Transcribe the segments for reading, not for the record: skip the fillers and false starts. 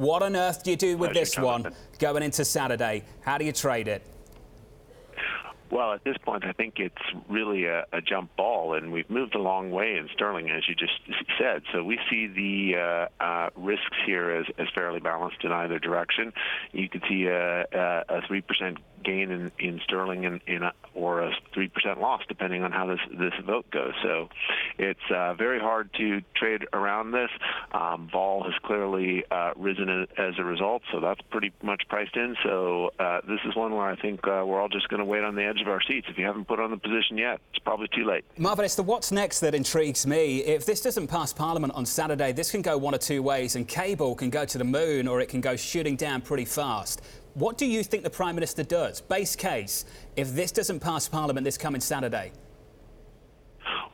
What on earth do you do with this one Jonathan. going into Saturday? How do you trade it? Well, at this point, I think it's really a jump ball, and we've moved a long way in sterling, as you just said. So we see the risks here as fairly balanced in either direction. You could see a 3% gain in sterling or a 3% loss, depending on how this vote goes. So it's very hard to trade around this. Vol has clearly risen as a result, so that's pretty much priced in. So this is one where I think we're all just going to wait on the edge of our seats. If you haven't put on the position yet, it's probably too late. Marvin, it's the what's next that intrigues me. If this doesn't pass Parliament on Saturday, this can go one of two ways, and cable can go to the moon or it can go shooting down pretty fast. What do you think the Prime Minister does? Base case, if this doesn't pass Parliament this coming Saturday?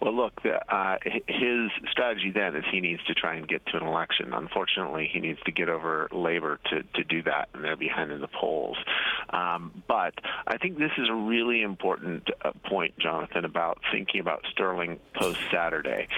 Well, look, his strategy then is he needs to try and get to an election. Unfortunately, he needs to get over Labour to do that, and they're behind in the polls. But I think this is a really important point, Jonathan, about thinking about sterling post-Saturday,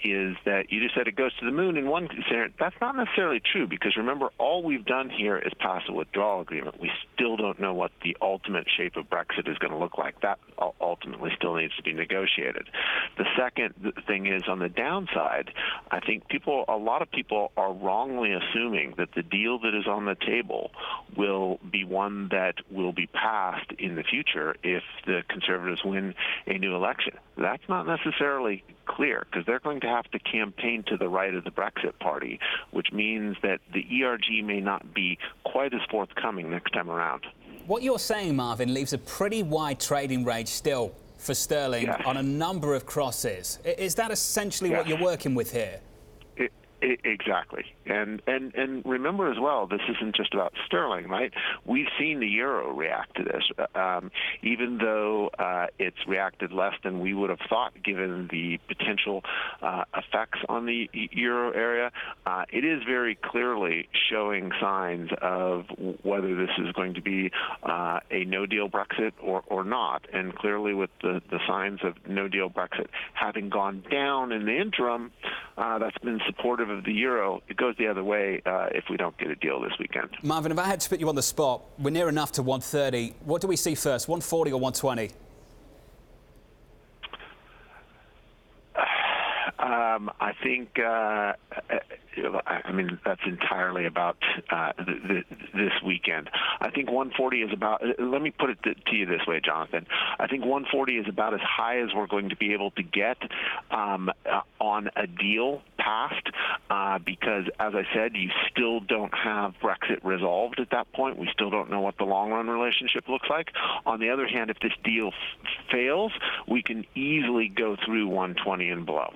is that you just said it goes to the moon in one scenario. That's not necessarily true, because remember, all we've done here is pass a withdrawal agreement. We still don't know what the ultimate shape of Brexit is going to look like. That ultimately still needs to be negotiated. The second thing is, on the downside, I think a lot of people are wrongly assuming that the deal that is on the table will be one that will be passed in the future if the Conservatives win a new election. That's not necessarily clear, because they're going to have to campaign to the right of the Brexit Party, which means that the ERG may not be quite as forthcoming next time around. What you're saying, Marvin, leaves a pretty wide trading range still for sterling on a number of crosses. Is that essentially what you're working with here? Exactly. And remember as well, this isn't just about sterling, right? We've seen the euro react to this. Even though it's reacted less than we would have thought, given the potential effects on the euro area, it is very clearly showing signs of whether this is going to be a no-deal Brexit or not. And clearly, with the signs of no-deal Brexit having gone down in the interim, that's been supportive of the euro. It goes the other way if we don't get a deal this weekend. Marvin, if I had to put you on the spot, we're near enough to 130. What do we see first, 140 or 120? I think, I mean, that's entirely about this weekend. I think 140 is about, let me put it to you this way, Jonathan. I think 140 is about as high as we're going to be able to get on a deal passed, because, as I said, you still don't have Brexit resolved at that point. We still don't know what the long-run relationship looks like. On the other hand, if this deal fails, we can easily go through 120 and below.